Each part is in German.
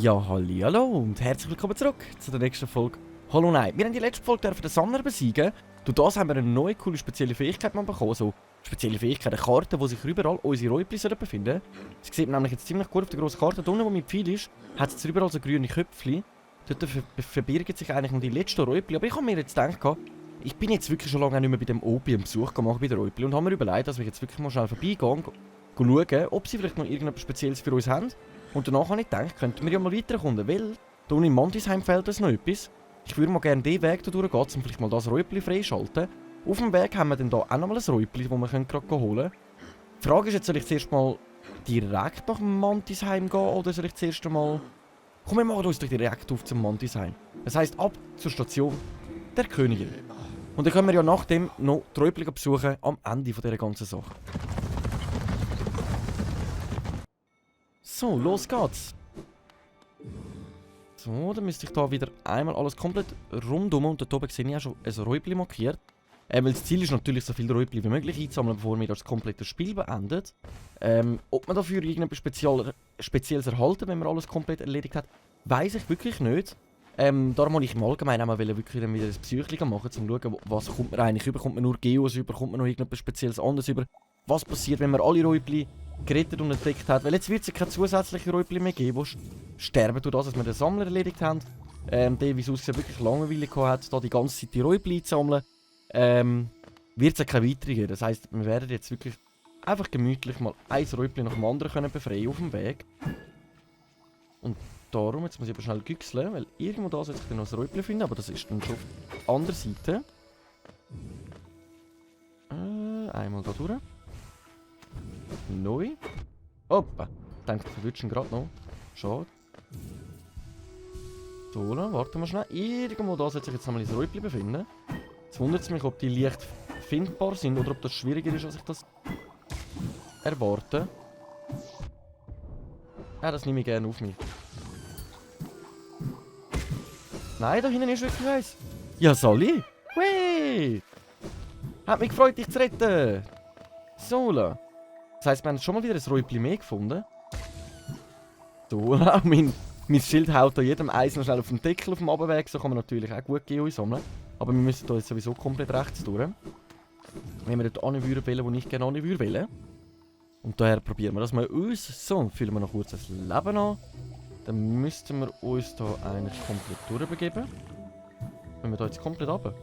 Ja, hallo und herzlich willkommen zurück zu der nächsten Folge Hollow Knight. Wir haben die letzte Folge den Sammler besiegen. Durch das haben wir eine neue coole spezielle Fähigkeit bekommen. So spezielle Fähigkeit, eine Karte, wo sich überall unsere Räubli befinden. Das sieht man nämlich jetzt ziemlich gut auf der grossen Karte. Da unten, wo mein Pfeil ist, hat es überall so grüne Köpfchen. Dort verbirgen sich eigentlich noch die letzten Räubli. Aber ich habe mir jetzt gedacht, ich bin jetzt wirklich schon lange nicht mehr bei dem Obi einen Besuch gemacht bei den Räubli und habe mir überlegt, dass wir jetzt wirklich mal schnell vorbeigehen und schauen, ob sie vielleicht noch irgendetwas Spezielles für uns haben. Und danach habe ich gedacht, könnten wir ja mal weiterkommen, weil hier in Montisheim fehlt uns noch etwas. Ich würde mal gerne den Weg hier durchgehen, um vielleicht mal das Räubli freischalten. Auf dem Weg haben wir dann hier auch noch mal ein Räubli, das wir gerade holen können. Die Frage ist jetzt, soll ich zuerst mal direkt nach Montisheim gehen oder soll ich zuerst einmal... Komm, wir machen uns doch direkt auf zum Montisheim. Das heisst, ab zur Station der Königin. Und dann können wir ja nachdem noch die Räubli besuchen am Ende dieser ganzen Sache. So, los geht's. So, dann müsste ich da wieder einmal alles komplett rundum und dort oben sehe ich auch schon ein Räubli markiert. Weil das Ziel ist natürlich, so viele Räubli wie möglich einzusammeln, bevor wir das komplette Spiel beenden. Ob man dafür irgendetwas Spezielles erhalten, wenn man alles komplett erledigt hat, weiss ich wirklich nicht. Darum wollte ich im Allgemeinen auch mal wirklich wieder ein Psychling machen, um zu schauen, was kommt man eigentlich über. Kommt man nur Geos über, kommt man noch irgendetwas Spezielles anderes über. Was passiert, wenn man alle Räubli gerettet und entdeckt hat. Weil jetzt wird es ja keine zusätzlichen Räubli mehr geben, die sterben durch das, dass wir den Sammler erledigt haben. Der, wie es aussieht, wirklich Langeweile hat, da die ganze Zeit die Räubli zu sammeln. Wird es ja keine weitere geben. Das heisst, wir werden jetzt wirklich einfach gemütlich mal ein Räubli nach dem anderen können befreien auf dem Weg. Und darum, jetzt muss ich aber schnell güchseln, weil irgendwo da sollte ich dann noch ein Räubli finden, aber das ist dann schon auf der anderen Seite. Einmal da durch. Neu. Opa. Ich denke, ich verwünsche ihn gerade noch. Schade. So, dann warten wir schnell. Irgendwo da sollte sich jetzt nochmal ein Räubli befinden. Jetzt wundert es mich, ob die leicht findbar sind oder ob das schwieriger ist, als ich das erwarte. Ja, das nehme ich gerne auf mich. Nein, da hinten ist wirklich eins. Ja, Sally. Hui. Hat mich gefreut, dich zu retten. So, das heisst, wir haben schon mal wieder ein Räubli mehr gefunden. So, mein Schild haut da jedem Eis noch schnell auf den Deckel auf dem Abweg. So kann man natürlich auch gut Geo sammeln. Aber wir müssen hier jetzt sowieso komplett rechts durch. Wenn wir dort anwählen wollen, wo ich gerne anwählen. Und daher probieren wir das mal aus. So, füllen wir noch kurz das Leben an. Dann müssten wir uns hier eigentlich komplett durchbegeben. Wenn wir da jetzt komplett runter.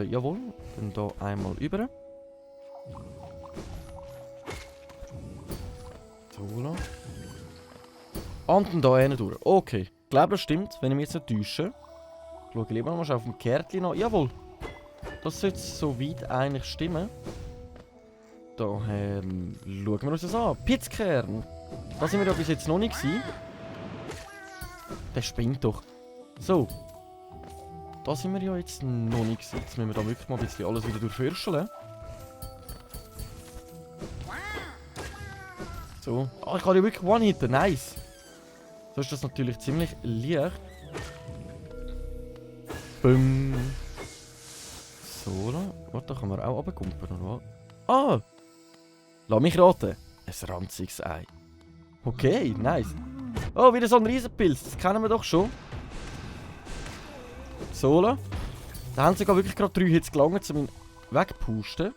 Jawohl. Dann hier einmal über. So, und dann hier hinten durch. Okay. Ich glaube, das stimmt, wenn ich mich jetzt nicht täusche. Ich schaue lieber noch mal auf dem Kärtchen nach. Jawohl. Das sollte soweit eigentlich stimmen. Daher schauen wir uns das an. Pitzkern. Da sind wir ja bis jetzt noch nicht gewesen. Der spinnt doch. So. Da sind wir ja jetzt noch nicht gewesen. Jetzt müssen wir da wirklich mal ein bisschen alles wieder durchforschen. So. Ah, ich kann ja wirklich One-Hitten. Nice. So ist das natürlich ziemlich leicht. Bum. So, da. Warte, da kann man auch runterkumpen, oder was? Ah! Lass mich raten. Ein ranziges Ei. Okay, nice. Oh, wieder so ein Riesenpilz. Das kennen wir doch schon. So, da haben sogar wirklich gerade 3 Hits gelangt, um ihn wegzupusten.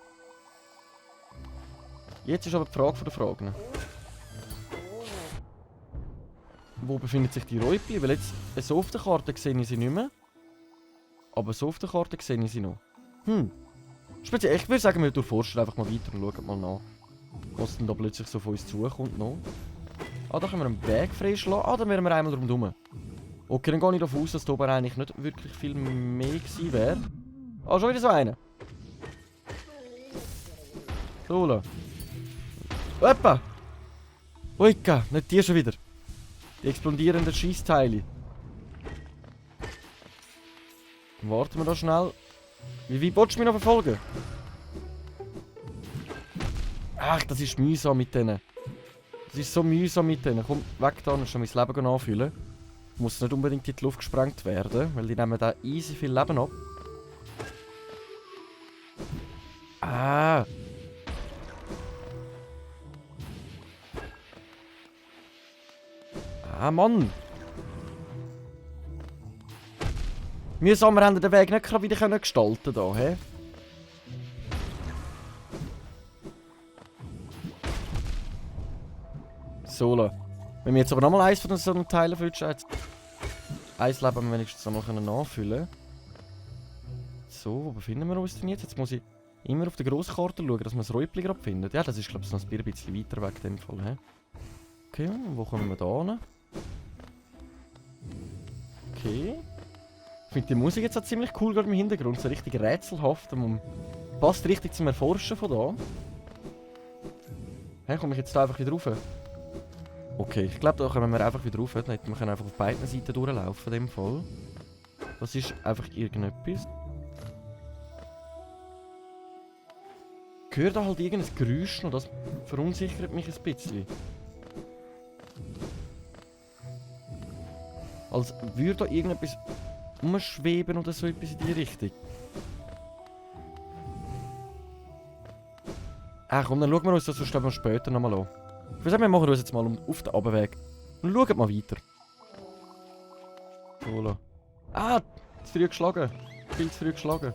Jetzt ist aber die Frage der Fragen. Wo befindet sich die Räubli? Weil jetzt so auf der Karte sehe ich sie nicht mehr. Aber so auf der Karte sehe ich sie noch. Speziell, ich würde sagen, wir durchforschen einfach mal weiter und schauen mal nach. Was denn da plötzlich so von uns zukommt noch. Ah, da können wir einen Weg freischlagen. Ah, dann wären wir einmal rundherum. Okay, dann gehe ich davon aus, dass da oben eigentlich nicht wirklich viel mehr gewesen wäre. Ah, schon wieder so einer. So, la. Opa! Uika, nicht die schon wieder. Die explodierenden Schiessteile. Warten wir da schnell. Wie weit willst du mich noch verfolgen? Ach, das ist mühsam mit denen. Das ist so mühsam mit denen. Komm, weg da, ich schon mein Leben anfühlen. Muss nicht unbedingt in die Luft gesprengt werden, weil die nehmen da easy viel Leben ab. Ah! Ah, Mann! Mühsam, wir haben den Weg nicht gerade wieder gestalten da, hä? So, wenn wir jetzt aber nochmal eins von so einem Teil erfüllen, eins Leben wir wenigstens nochmal nachfüllen können. So, wo befinden wir uns denn jetzt? Jetzt muss ich immer auf der Grosskarte schauen, dass man das Räubli gerade findet. Ja, das ist glaube ich noch ein bisschen weiter weg in dem Fall, hä? Okay, wo kommen wir da hin? Okay. Ich finde die Musik jetzt auch ziemlich cool gerade im Hintergrund, so richtig rätselhaft. Und passt richtig zum Erforschen von da. Hä, komme ich jetzt da einfach wieder rauf? Okay, ich glaube, da kommen wir einfach wieder rauf. Dann hätten wir einfach auf beiden Seiten durchlaufen in dem Fall. Das ist einfach irgendetwas. Ich höre da halt irgendein Geräusch noch, das verunsichert mich ein bisschen. Als würde da irgendetwas umschweben oder so etwas in die Richtung. Komm, dann schauen wir uns das sonst später nochmal an. Ich würde sagen, wir machen uns jetzt mal auf den Abweg. Und schauen mal weiter. So. Zu früh geschlagen. Viel zu früh geschlagen.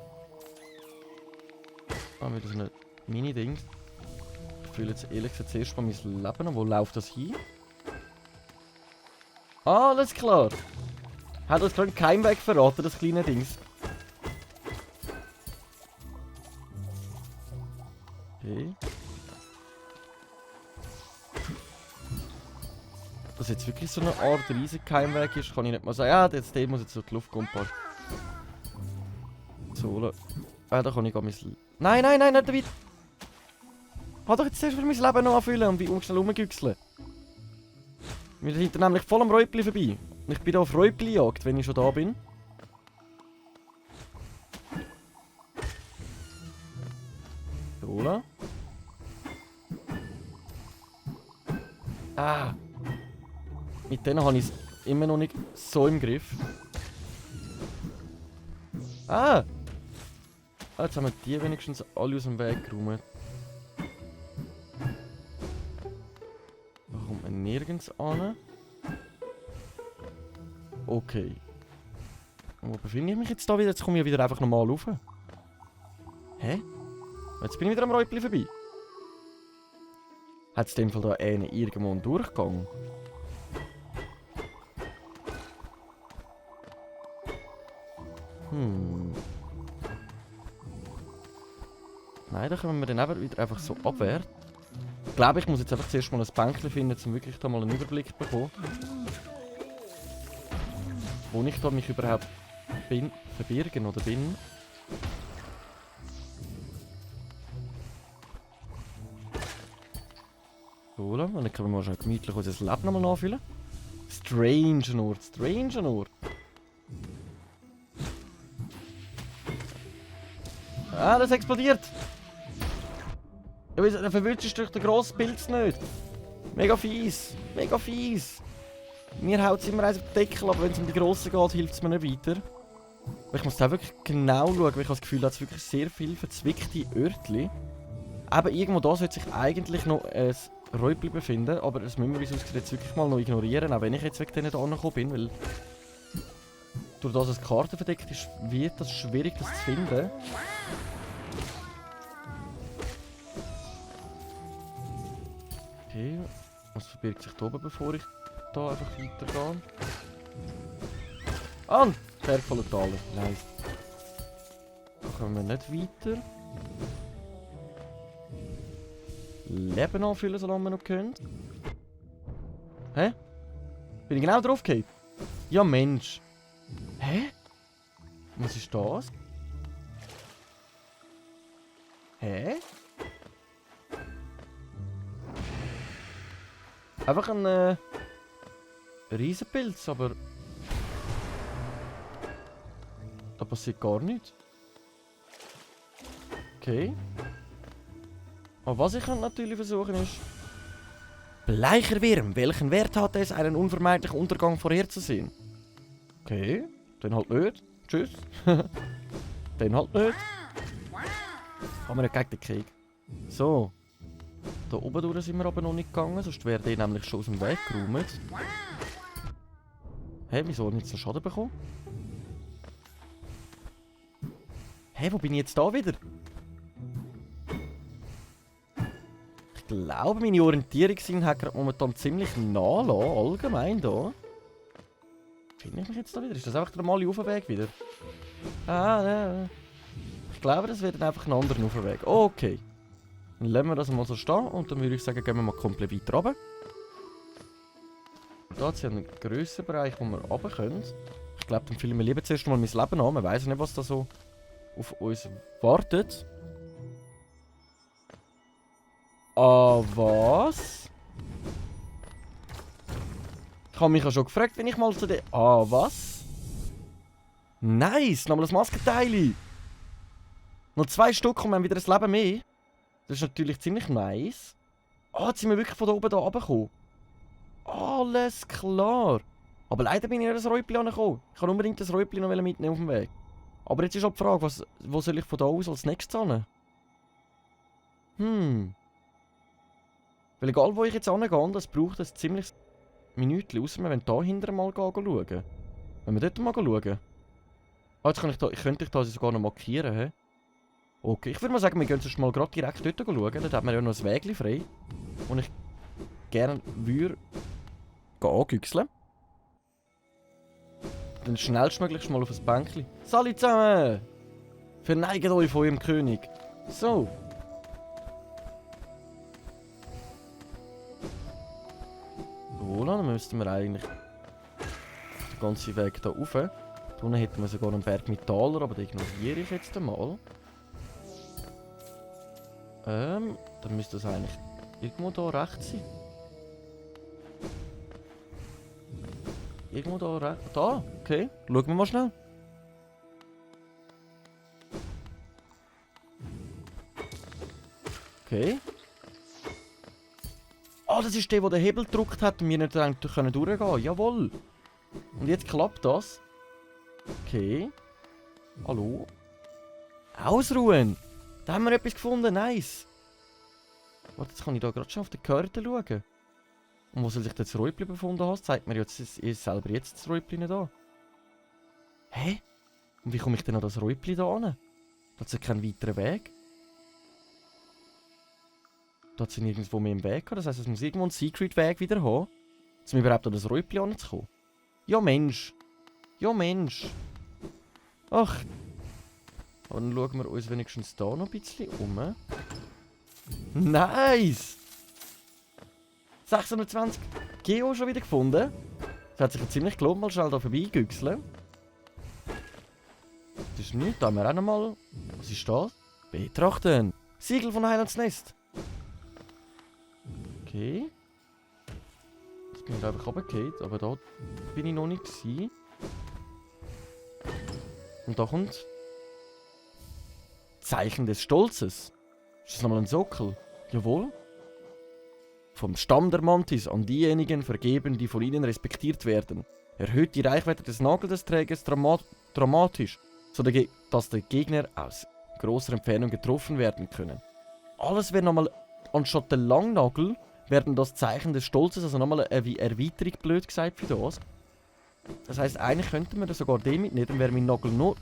Wieder so eine Mini-Ding. Ich fühle jetzt ehrlich gesagt zuerst mal mein Leben an. Wo läuft das hin? Alles klar. Hat uns gerade keinen Weg verraten, das kleine Dings. Okay. Dass jetzt wirklich so eine Art riesiger Keimweg ist, kann ich nicht mal sagen. Ja, der muss jetzt so die Luft kommen. So, da kann ich gar mein... Nein, nicht damit! Hat doch jetzt zuerst mein Leben noch anfüllen und wie schnell rumgüchseln. Wir sind nämlich voll am Räubli vorbei. Und ich bin da auf Räubli-Jagd, wenn ich schon da bin. So, mit denen habe ich es immer noch nicht so im Griff. Jetzt haben wir die wenigstens alle aus dem Weg geräumt. Da kommt man nirgends an. Okay. Wo befinde ich mich jetzt da wieder? Jetzt komme ich wieder einfach normal rauf. Hä? Jetzt bin ich wieder am Räubli vorbei. Hat es in dem Fall da irgendwo einen Durchgang? Nein, da kommen wir dann eben wieder einfach so abwärts. Ich glaube, ich muss jetzt einfach zuerst mal ein Bänkchen finden, um wirklich da mal einen Überblick zu bekommen. Wo ich da mich überhaupt verbirgen oder bin. So, dann können wir mal schon gemütlich unser Leben nochmal nachfüllen. Strange Ort. Das explodiert! Ja, dann verwünschst du durch den grossen Pilz nicht. Mega fies. Mir haut es immer eins auf den Deckel, aber wenn es um die grossen geht, hilft es mir nicht weiter. Ich muss da wirklich genau schauen, weil ich habe das Gefühl, da hat wirklich sehr viele verzwickte Örtchen. Aber irgendwo da sollte sich eigentlich noch ein Räubli befinden, aber das müssen wir uns jetzt wirklich mal noch ignorieren, auch wenn ich jetzt wegen denen da angekommen bin, weil durch das es Karten verdeckt ist, wird das schwierig, das zu finden. Okay, was verbirgt sich da oben, bevor ich da einfach weitergehe? Wertvolle Taler, nice. Da kommen wir nicht weiter. Leben anfüllen, solange wir noch können. Hä? Bin ich genau drauf gehabt? Ja, Mensch. Hä? Was ist das? Hä? Einfach ein Riesenpilz, aber da passiert gar nichts. Okay. Aber was ich natürlich versuchen ist... Bleicher Wurm, welchen Wert hat es, einen unvermeidlichen Untergang vorherzusehen? Okay, dann halt nicht. Tschüss. Dann halt nicht. Kann man nicht gegen den Krieg. So. Da oben durch sind wir aber noch nicht gegangen, sonst wäre der nämlich schon aus dem Weg geräumt. Hä, wieso habe ich jetzt so Schaden bekommen? Hä, wo bin ich jetzt da wieder? Ich glaube, meine Orientierungssinn hat gerade momentan ziemlich nachgelassen, allgemein da. Finde ich mich jetzt da wieder? Ist das einfach der normale Aufweg wieder? Ah, nein. Ich glaube, das wird dann einfach ein anderer Aufweg. Okay. Dann lassen wir das mal so stehen und dann würde ich sagen, gehen wir mal komplett weiter runter. Da hat es ja einen grösseren Bereich, wo wir runter können. Ich glaube, dann füllen wir lieber zuerst mal mein Leben an. Man weiss nicht, was da so auf uns wartet. Ah, was? Ich habe mich ja schon gefragt, wenn ich mal zu der... Ah, was? Nice, nochmal das Maskenteil. Noch 2 Stück und wir haben wieder ein Leben mehr. Das ist natürlich ziemlich nice. Ah, jetzt sind wir wirklich von da oben da runtergekommen. Alles klar. Aber leider bin ich nicht das Räupli angekommen. Ich kann unbedingt das Räupli noch mitnehmen auf dem Weg. Aber jetzt ist auch die Frage, wo soll ich von da aus als nächstes hin? Weil egal wo ich jetzt hingehe, das braucht ein ziemliches Minütchen. Ausser wir wollen hier hinten mal schauen. Wenn wir dort mal schauen. Ah, jetzt könnte ich da sogar noch markieren. He? Okay, ich würde mal sagen, wir gehen sonst mal gerade direkt dort schauen. Dort hat man ja noch ein Weg frei. Und ich gerne würde angüchseln. Dann schnellstmöglich mal auf ein Bänkchen. Salut zusammen! Verneigt euch von eurem König. So. Voilà, dann müssten wir eigentlich den ganzen Weg hier rauf. Hier unten hätten wir sogar einen Berg mit Taler, aber den ignoriere ich jetzt einmal. Dann müsste das eigentlich irgendwo da rechts sein. Irgendwo da rechts. Da, okay. Schauen wir mal schnell. Okay. Ah, das ist der, der den Hebel gedrückt hat und wir nicht durchgehen können. Jawohl. Und jetzt klappt das. Okay. Hallo. Ausruhen. Da haben wir etwas gefunden. Nice. Warte, jetzt kann ich da gerade schon auf die Karte schauen. Und wo soll sich das Räupli befunden haben? Das zeigt mir jetzt selber jetzt das Räupli nicht an. Hä? Und wie komme ich denn an das Räupli da an? Da hat es ja keinen weiteren Weg. Da hat es nirgendwo mehr im Weg. Das heisst, es muss irgendwo einen Secret-Weg wieder haben, um überhaupt an das Räupli anzukommen. Ja Mensch. Ja Mensch. Ach. Aber dann schauen wir uns wenigstens da noch ein bisschen um. Nice! 620 Geo schon wieder gefunden. Das hat sich ja ziemlich gelohnt, mal schnell da vorbeigüchseln. Das ist nichts, da haben wir auch noch mal. Was ist das? Betrachten! Siegel von Highlands Nest. Okay. Jetzt bin ich einfach runtergefallen, aber da bin ich noch nicht gewesen. Und da kommt Zeichen des Stolzes. Ist das nochmal ein Sockel? Jawohl. Vom Stamm der Mantis an diejenigen vergeben, die von ihnen respektiert werden. Erhöht die Reichweite des Nageldesträgers dramatisch, dass die Gegner aus großer Entfernung getroffen werden können. Alles wäre nochmal, anstatt der Langnagel, werden das Zeichen des Stolzes, also nochmal eine Erweiterung, blöd gesagt, für das. Das heisst, eigentlich könnten wir das sogar den mitnehmen, dann wäre mein Nagel noch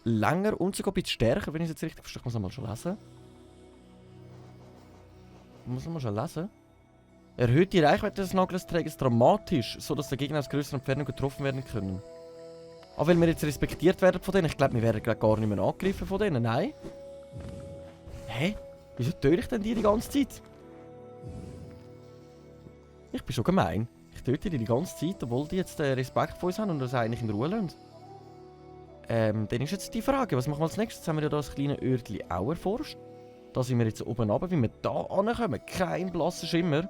länger und sogar ein bisschen stärker, wenn ich es jetzt richtig verstehe. Ich muss nochmal schon lesen. Erhöht die Reichweite des Nagelträgers dramatisch, sodass der Gegner aus größerer Entfernung getroffen werden können. Aber weil wir jetzt respektiert werden von denen, ich glaube, wir werden gar nicht mehr angegriffen von denen, nein? Hä? Wieso töte ich denn die ganze Zeit? Ich bin schon gemein. Ich töte die ganze Zeit, obwohl die jetzt Respekt vor uns haben und uns eigentlich in Ruhe lassen. Dann ist jetzt die Frage, was machen wir als nächstes? Jetzt haben wir ja das kleine Örtchen auch erforscht. Da sind wir jetzt oben runter, wie wir da ankommen. Kein blasser Schimmer.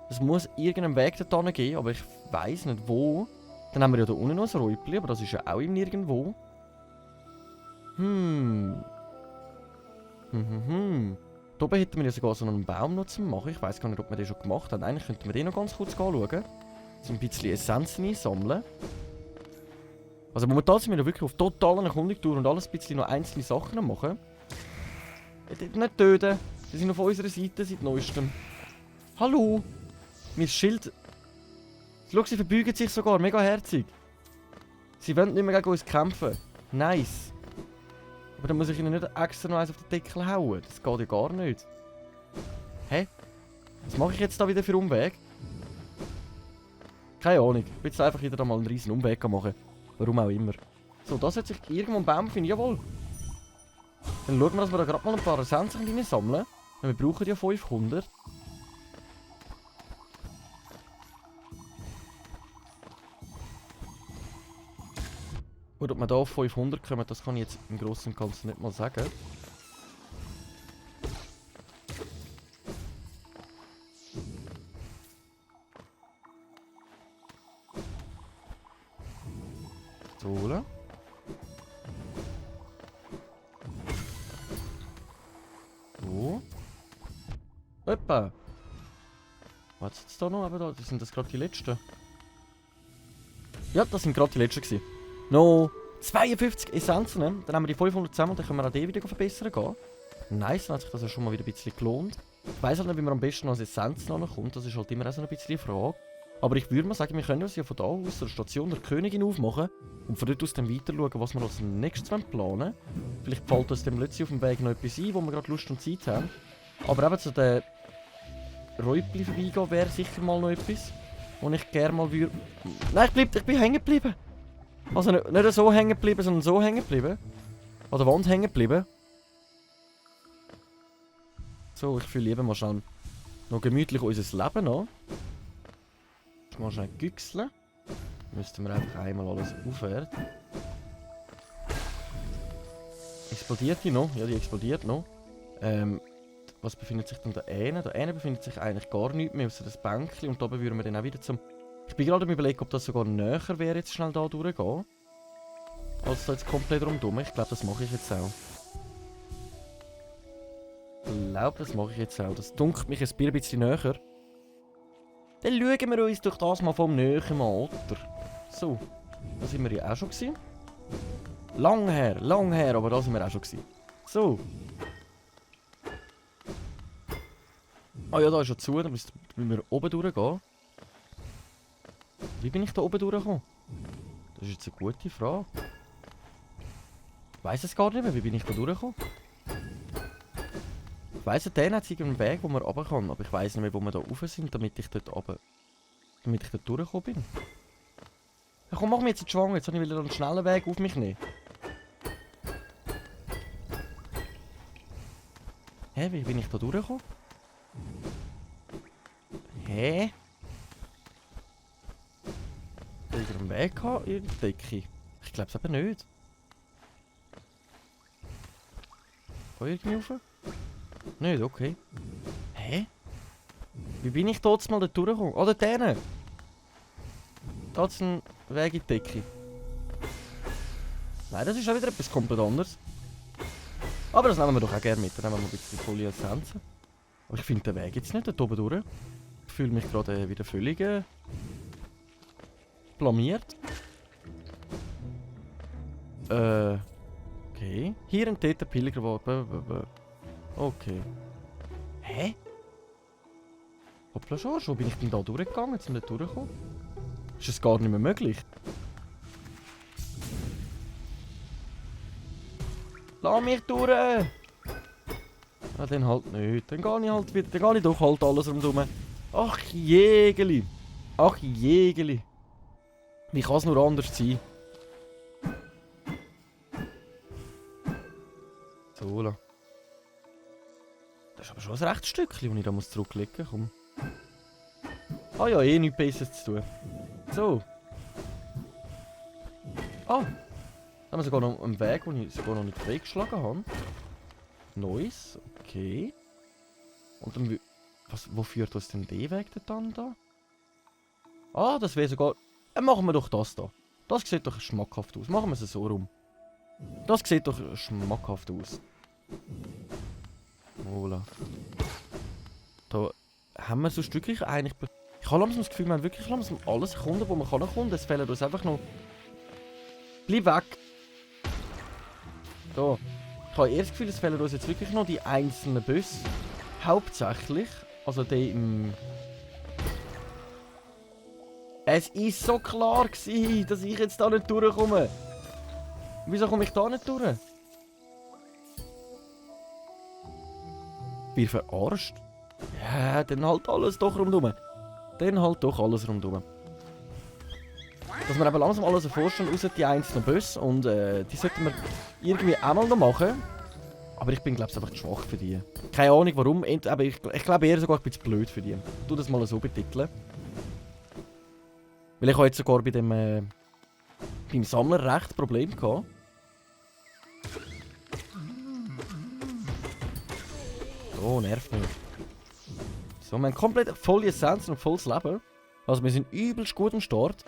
Es muss irgendeinen Weg dorthin geben, aber ich weiss nicht wo. Dann haben wir ja da unten noch ein Räupli, aber das ist ja auch im Nirgendwo. Da oben hätten wir ja sogar so einen Baum noch zu machen. Ich weiss gar nicht, ob wir den schon gemacht haben. Eigentlich könnten wir den noch ganz kurz anschauen. So ein bisschen Essenzen einsammeln. Also momentan sind wir ja wirklich auf totaler Erkundungstour und alles ein bisschen noch einzelne Sachen am machen. Nicht töten. Sie sind auf unserer Seite seit neuestem. Hallo! Mein Schild... Schau, sie verbeugen sich sogar. Mega herzig. Sie wollen nicht mehr gegen uns kämpfen. Nice. Aber dann muss ich ihnen nicht extra noch eins auf den Deckel hauen. Das geht ja gar nicht. Hä? Was mache ich jetzt da wieder für Umweg? Keine Ahnung. Ich will jetzt einfach wieder mal einen riesen Umweg machen. Warum auch immer. So, das hat sich irgendwo ein Baum finden. Jawohl. Dann schauen wir, dass wir da gerade mal ein paar Essenzen sammeln. Wir brauchen ja 500. Gut, ob wir hier auf 500 kommen, das kann ich jetzt im Großen und Ganzen nicht mal sagen. So. So. Etwa. Was ist jetzt da noch? Aber da sind das gerade die letzten. Ja, das sind gerade die letzten gewesen. No 52 Essenzen. Dann haben wir die 500 zusammen und dann können wir auch die wieder verbessern gehen. Nice, dann hat sich das ja schon mal wieder ein bisschen gelohnt. Ich weiss halt nicht, wie man am besten als Essenz kommt. Das ist halt immer auch so ein bisschen die Frage. Aber ich würde mal sagen, wir können uns ja von da aus der Station der Königin aufmachen und von dort aus dann weiter schauen, was wir als nächstes planen wollen. Vielleicht fällt uns dem plötzlich auf dem Weg noch etwas ein, wo wir gerade Lust und Zeit haben. Aber eben zu den Räubli vorbeigehen wäre sicher mal noch etwas, wo ich gerne mal würde... Nein, ich bin hängen geblieben. Also nicht so hängen geblieben, sondern so hängen geblieben. An der Wand hängen geblieben. So, ich fühle lieber mal schnell noch gemütlich unser Leben an. Mal schnell güchseln. Müssten wir einfach einmal alles aufhören. Explodiert die noch? Ja, die explodiert noch. Was befindet sich denn da hinten? Da hinten befindet sich eigentlich gar nichts mehr, außer das Bänkchen. Und da oben würden wir dann auch wieder zum... Ich bin gerade am Überlegen, ob das sogar näher wäre, jetzt schnell da durchgehen. Als da jetzt komplett rundherum. Ich glaube, das mache ich jetzt auch. Ich glaube, das mache ich jetzt auch. Das dunkelt mich ein bisschen näher. Dann schauen wir uns doch das mal vom Nähen an, oder? So, da sind wir ja auch schon gewesen. Lang her, aber da sind wir auch schon gewesen. So. Ah ja, da ist schon zu, da müssen wir oben durchgehen. Wie bin ich da oben durchgekommen? Das ist jetzt eine gute Frage. Ich weiss es gar nicht mehr, wie bin ich da durchgekommen? Ich weiss, der hat einen Weg, wo man runter kann, aber ich weiss nicht mehr, wo wir da rauf sind, damit ich dort runter... Damit ich dort durchgekommen bin. Ja, komm, mach mir jetzt einen Schwang, jetzt habe ich wieder einen schnellen Weg auf mich nehmen. Hä, wie bin ich da durchgekommen? Hä? Hat ich einen Weg gehabt in der Decke? Ich glaube es eben nicht. Kann ich irgendwie rauf? Nicht, okay. Hä? Wie bin ich dort mal dort durchgekommen? Oh, dort hinten! Da ist ein Weg in die Decke. Nein, das ist auch wieder etwas komplett anderes. Aber das nehmen wir doch auch gerne mit. Dann nehmen wir ein bisschen volle Essenzen. Aber ich finde den Weg jetzt nicht dort oben durch. Ich fühle mich gerade wieder völlig blamiert. Okay. Hier ein Täter Pilger. Okay. Hä? Hoppla schon, wo bin ich denn da durchgegangen? Jetzt sind wir nicht durchgekommen. Ist das gar nicht mehr möglich? Lass mich durch! Ja, dann halt nicht. Dann gehe ich halt wieder. Dann gehe ich doch halt alles rundherum. Ach Jägeli! Ach Jägeli! Wie kann es nur anders sein? So, la. Das ist aber schon ein rechtes Stückchen, das ich da zurücklegen muss. Ah ja, eh nichts Besseres zu tun. So. Ah! Da haben wir sogar noch einen Weg, den ich sogar noch nicht freigeschlagen habe. Neues, okay. Und dann... wo führt uns denn der Weg dann da? Ah, das wäre sogar... machen wir doch das da. Das sieht doch schmackhaft aus. Machen wir es so rum. Das sieht doch schmackhaft aus. Voilà. Da haben wir so Stückchen eigentlich... Ich habe langsam das Gefühl, wir haben wirklich langsam alles erkunden, was man kann erkunden. Es fehlen uns einfach noch Bleib weg! So. Ich habe erst das Gefühl, es fehlen uns jetzt wirklich noch die einzelnen Busse. Hauptsächlich. Also die im... Es war so klar gewesen, dass ich jetzt da nicht durchkomme. Wieso komme ich da nicht durch? Bin verarscht? Ja, dann halt alles doch rundum. Dann halt doch alles rundum. Dass wir eben langsam alles vorstellen, außer die einzelnen Busse. Und die sollten wir irgendwie auch mal noch machen. Aber ich bin, glaube ich, einfach zu schwach für die. Keine Ahnung warum, aber ich glaube eher sogar ein bisschen blöd für die. Ich tu das mal so betiteln. Weil ich habe jetzt sogar bei dem beim Sammler recht Problem gehabt. Oh, nervt mich. So, wir haben komplett volle Essenzen und volles Leben. Also wir sind übelst gut am Start.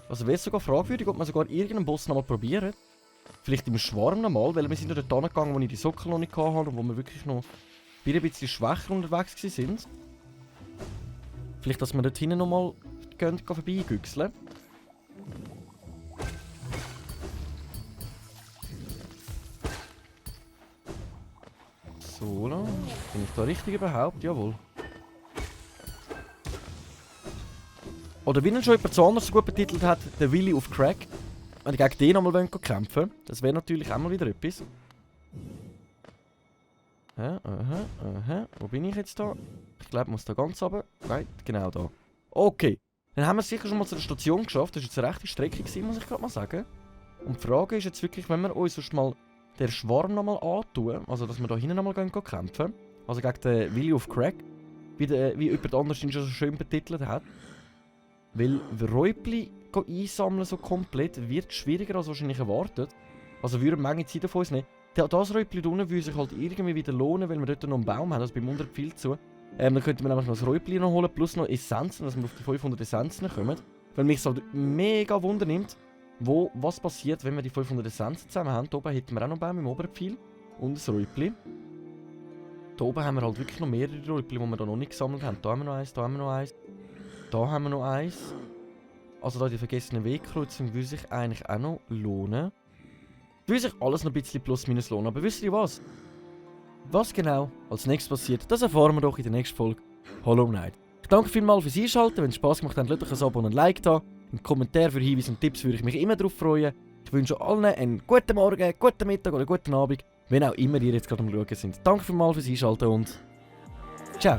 Also wäre es sogar fragwürdig, ob wir sogar irgendeinen Boss nochmal probieren. Vielleicht im Schwarm nochmal, weil wir sind ja dort hingegangen, wo ich die Sockel noch nicht hatte und wo wir wirklich noch ein bisschen schwächer unterwegs waren. Vielleicht, dass wir dort hinten nochmal vorbeigüchseln. So, bin ich da richtig überhaupt? Jawohl. Oder wie ihn schon jemand anders so gut betitelt hat, der Willy of Crack. Wenn ich gegen den nochmal kämpfen will, das wäre natürlich auch mal wieder etwas. Wo bin ich jetzt da? Ich glaube, ich muss da ganz runter. Right, genau da. Okay. Dann haben wir es sicher schon mal zu der Station geschafft. Das war jetzt eine rechte Strecke gewesen, muss ich gerade mal sagen. Und die Frage ist jetzt wirklich, wenn wir uns sonst mal den Schwarm nochmal antun, also dass wir da hinten nochmal kämpfen, also gegen den Willy of Crack, wie jemand anders ihn schon so schön betitelt hat. Weil Räubli einsammeln so komplett wird schwieriger als wahrscheinlich erwartet. Also würde Menge Zeit von uns nehmen. Das Räubli da unten würde sich halt irgendwie wieder lohnen, weil wir dort noch einen Baum haben, also beim unteren viel zu. Dann könnte man nämlich noch das Räubli noch holen, plus noch Essenzen, dass wir auf die 500 Essenzen kommen. Weil mich es halt mega Wunder nimmt, was passiert, wenn wir die 500 Essenzen zusammen haben. Hier oben hätten wir auch noch einen Baum im oberen Pfeil und ein Räubli. Hier oben haben wir halt wirklich noch mehrere Räubli, die wir da noch nicht gesammelt haben. Da haben wir noch eins, da haben wir noch eins. Da haben wir noch eins. Also da die vergessene Wegkreuzung würde sich eigentlich auch noch lohnen. Würde sich alles noch ein bisschen plus minus lohnen. Aber wisst ihr was? Was genau als nächstes passiert, das erfahren wir doch in der nächsten Folge Hollow Knight. Ich danke vielmals fürs Einschalten. Wenn es Spass gemacht hat, lasst euch ein Abo und ein Like da. Einen Kommentar für Hinweise und Tipps würde ich mich immer darauf freuen. Ich wünsche allen einen guten Morgen, guten Mittag oder guten Abend, wenn auch immer ihr jetzt gerade am Schauen sind. Danke vielmals fürs Einschalten und ciao.